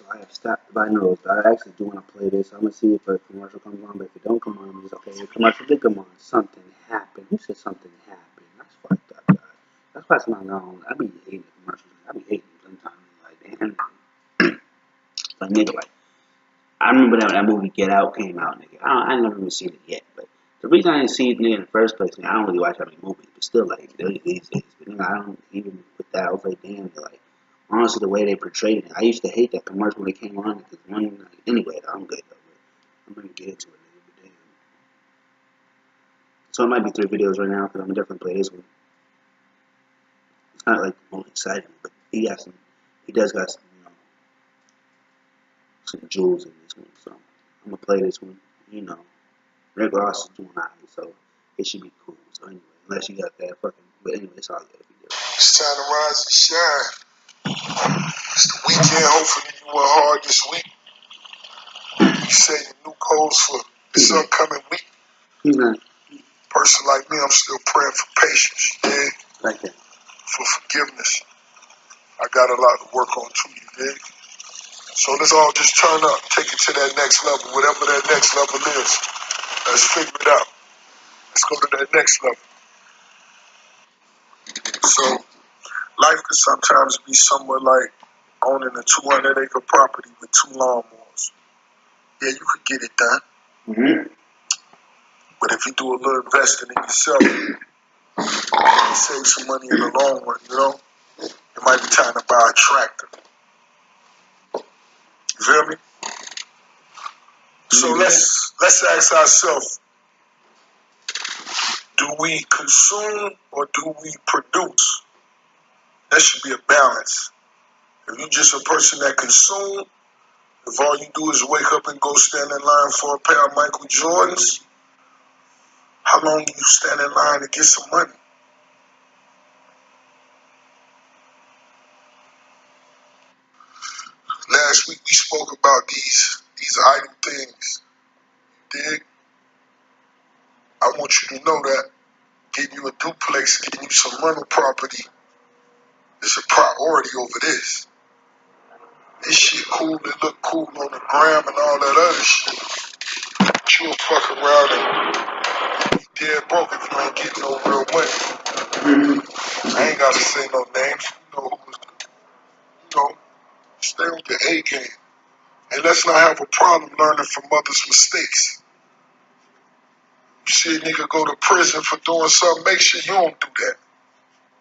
So I have stopped by nose. I actually do want to play this. I'm gonna see if a commercial comes on, but if it don't come on, it's okay. The commercial did come on. Something happened. Who said something happened? That's fucked up, guys. That's why sometimes I be hating the commercials. I be hating them sometimes. Like, damn. But nigga, like, I remember that movie Get Out came out, nigga. I never even seen it yet, but the reason I didn't see it, nigga, in the first place, nigga, I don't really watch that many movies, but still, like, these days, but, nigga, I don't even with that. I was like, damn, like, honestly, the way they portrayed it, I used to hate that commercial when it came on, because one, like, anyway, I'm good, though, but I'm gonna get into it, nigga, but damn. So it might be 3 videos right now, because I'm definitely play this one. It's not, like, the most exciting, but he does got some, some jewels in this one, so I'm gonna play this one, Rick Ross is doing alright, so it should be cool. So anyway, unless you got that fucking, but anyway, it's all good. It's time to rise and shine. It's the weekend. Hopefully you were hard this week. You set your new goals for this upcoming week. He's not. Person like me, I'm still praying for patience. Yeah. Like that. For forgiveness. I got a lot to work on too, you dig? So let's all just turn up, take it to that next level, whatever that next level is. Let's figure it out. Let's go to that next level. So life could sometimes be somewhat like owning a 200-acre property with 2 lawnmowers. Yeah, you could get it done. Mm-hmm. But if you do a little investing in yourself, you save some money in the long run, It might be time to buy a tractor. You feel me? So let's ask ourselves, do we consume or do we produce? That should be a balance. If you're just a person that consumes, if all you do is wake up and go stand in line for a pair of Michael Jordans, how long do you stand in line to get some money? Last week we spoke about these idle things. Dig? I want you to know that getting you a duplex, getting you some rental property is a priority over this. This shit cool, it look cool on the gram and all that other shit. But you'll fuck around and be dead broke if you ain't getting no real money. I ain't gotta say no names. You know who's, stay with the A game. And let's not have a problem learning from others' mistakes. You see a nigga go to prison for doing something, make sure you don't do that.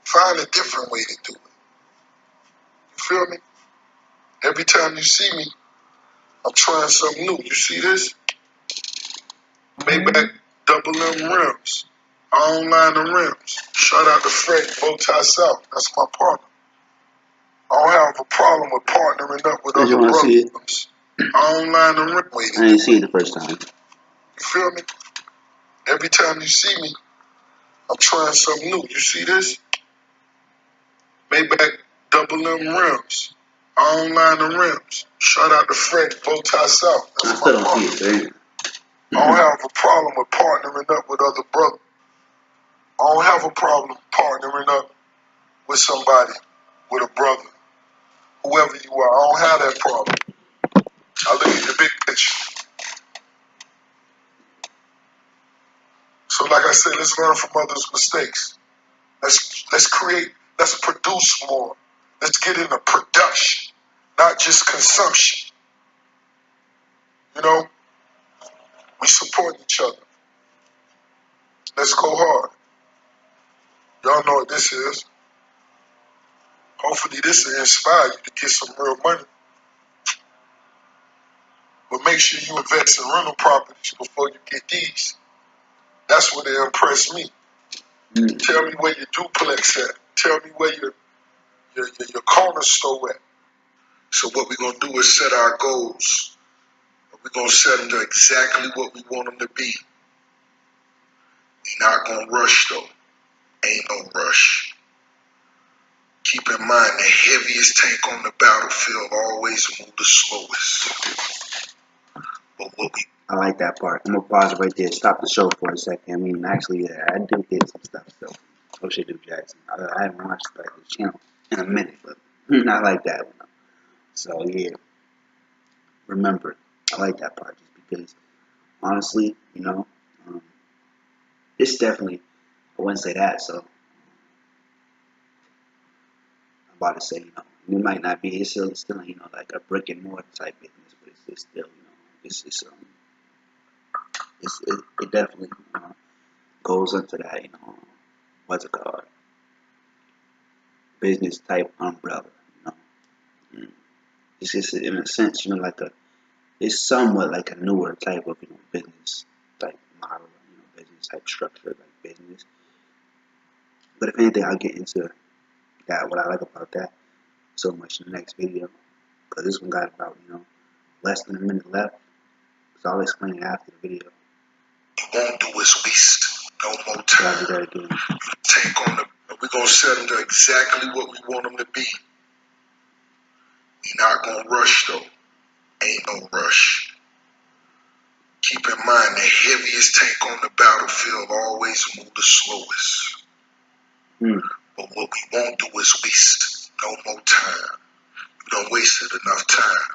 Find a different way to do it. You feel me? Every time you see me, I'm trying something new. You see this? Maybach double M rims. I don't line the rims. Shout out to Fred, Bowtie South. That's my partner. I don't have a problem with partnering up with other brothers. I don't line the rim way. I didn't see it the first time. You feel me? Every time you see me, I'm trying something new. You see this? Maybach double M rims. I don't line the rims. Shout out to Fred, Bowtie South. That's my partner. I don't have a problem with partnering up with other brothers. I don't have a problem partnering up with somebody, with a brother, whoever you are. I don't have that problem. I look at the big picture. So like I said, let's learn from others' mistakes. Let's create, let's produce more. Let's get into production, not just consumption. We support each other. Let's go hard. Y'all know what this is. Hopefully this will inspire you to get some real money. But make sure you invest in rental properties before you get these. That's what they impress me. Tell me where your duplex at. Tell me where your corner store at. So what we're going to do is set our goals. We're going to set them to exactly what we want them to be. We're not going to rush though. Ain't no rush. Keep in mind the heaviest tank on the battlefield always move the slowest. But I like that part. I'm gonna pause it right there. Stop the show for a second. I mean, actually, I do get some stuff still. Oh shit, Duke Jackson. I haven't watched the channel in a minute, but not like that one. So yeah. remember. I like that part just because, honestly, um, it's definitely, I wouldn't say that, so I'm about to say, it might not be, it's still, like a brick and mortar type business, but it's still, it definitely, goes into that, what's it called, business type umbrella, you know. Mm. It's just in a sense, like it's somewhat like a newer type of, business type model, business type structure, like business. But if anything, I'll get into that, what I like about that so much in the next video, because this one got about, less than a minute left, so I'll explain it after the video. Won't do is waste no more So I'll time. do that again. Take on the, we're gonna set them to exactly what we want them to be. We're not gonna rush though. Ain't no rush. Keep in mind the heaviest tank on the battlefield always move the slowest. But what we won't do is waste no more time. We done wasted enough time.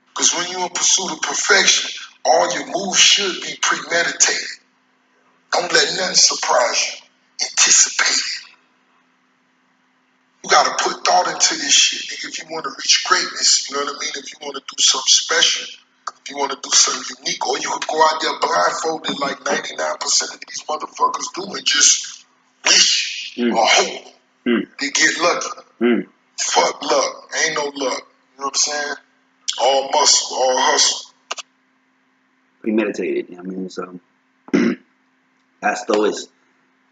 Because when you're in pursuit of perfection, all your moves should be premeditated. Don't let nothing surprise you. Anticipate it. You gotta put thought into this shit, nigga, if you wanna reach greatness, you know what I mean? If you wanna do something special, if you wanna do something unique, or you could go out there blindfolded like 99% of these motherfuckers do and just wish or hope to get lucky. Fuck luck. Ain't no luck. You know what I'm saying? All muscle, all hustle. Premeditated, so that's always.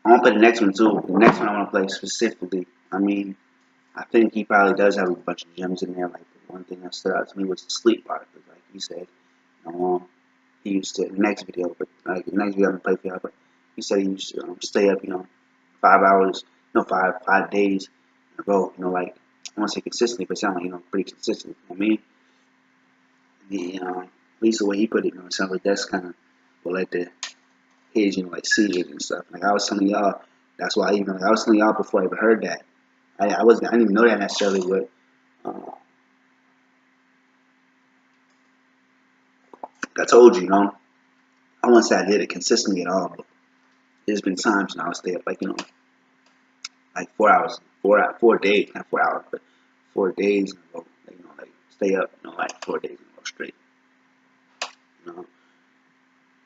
I want to play the next one too. The next one I want to play specifically. I think he probably does have a bunch of gems in there. Like the one thing that stood out to me was the sleep part. Because like he said, he used to the next video, but like the next video I'm gonna play for y'all. But he said he used to stay up, 5 hours, 5 days in a row. Like I want to say consistently, but it sounds like pretty consistent. At least the way he put it, it sounds like that's kind of what led to his, like seizures and stuff. Like I was telling y'all, that's why I was telling y'all before I ever heard that. I didn't even know that necessarily, but I told you, I wouldn't say I did it consistently at all, but there's been times when I would stay up like, like 4 hours, 4 days, not 4 hours, but 4 days in a row, like stay up, like 4 days in a row straight.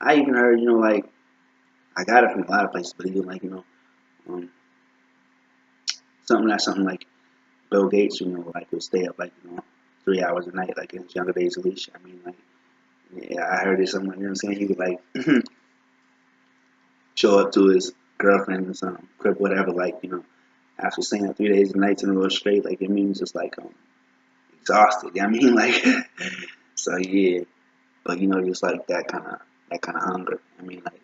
I even heard, like I got it from a lot of places, but even like, something like Bill Gates, like would stay up like, 3 hours a night, like in his younger days at least. Like, yeah, I heard it somewhere, you know what I'm saying? He would like show up to his girlfriend's crib, whatever, like, after staying up 3 days and nights in a row straight, like it means just like exhausted. Like so yeah. But just like that kind of hunger. Like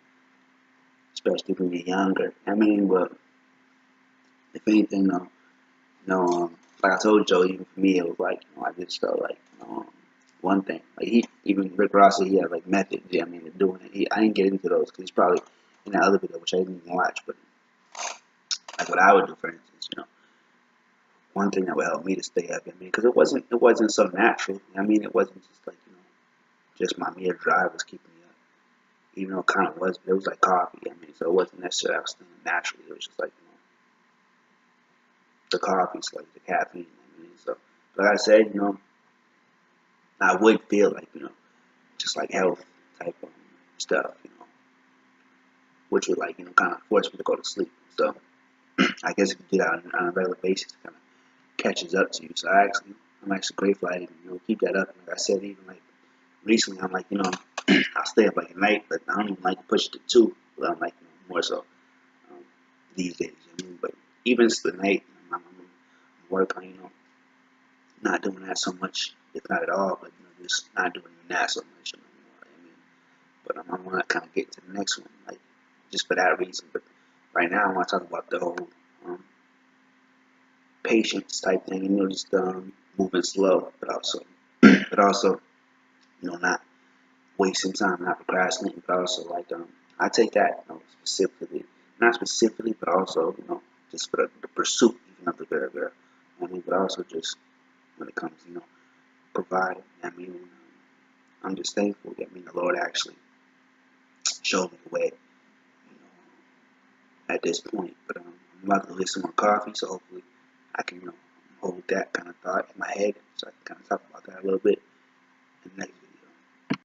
especially when you're younger. But if anything, like I told Joe, even for me, it was like, I just felt like, one thing. Like even Rick Ross said he had like methods. Doing it. I didn't get into those because he's probably in that other video which I didn't even watch. But like what I would do, for instance, one thing that would help me to stay up. Because it wasn't so natural. It wasn't just like just my mere drive was keeping me up. Even though it kind of was, but it was like coffee. So it wasn't necessarily I was thinking naturally. It was just like the coffee, so like the caffeine. So like I said, I would feel like just like health type of stuff, which would like kind of force me to go to sleep. So I guess if you do that on a regular basis, it kind of catches up to you. So I'm actually grateful I didn't keep that up. Like I said, even like recently, I'm like I'll stay up like at night, but I don't even like to push it to 2. But I'm like more so these days. But even it's the night, I'm working on not doing that so much, if not at all, but just not doing that so much anymore. But I want to kind of get to the next one, like just for that reason. But right now, I want to talk about the whole patience type thing, just moving slow, but also, not wasting time, not procrastinating, but also like I take that, specifically, not specifically, but also, just for the pursuit even of the girl. But also just when it comes to, providing. I mean, I'm just thankful. I mean, the Lord actually showed me the way, at this point. But I'm about to get some more coffee, so hopefully I can, hold that kind of thought in my head, so I can kind of talk about that a little bit in the next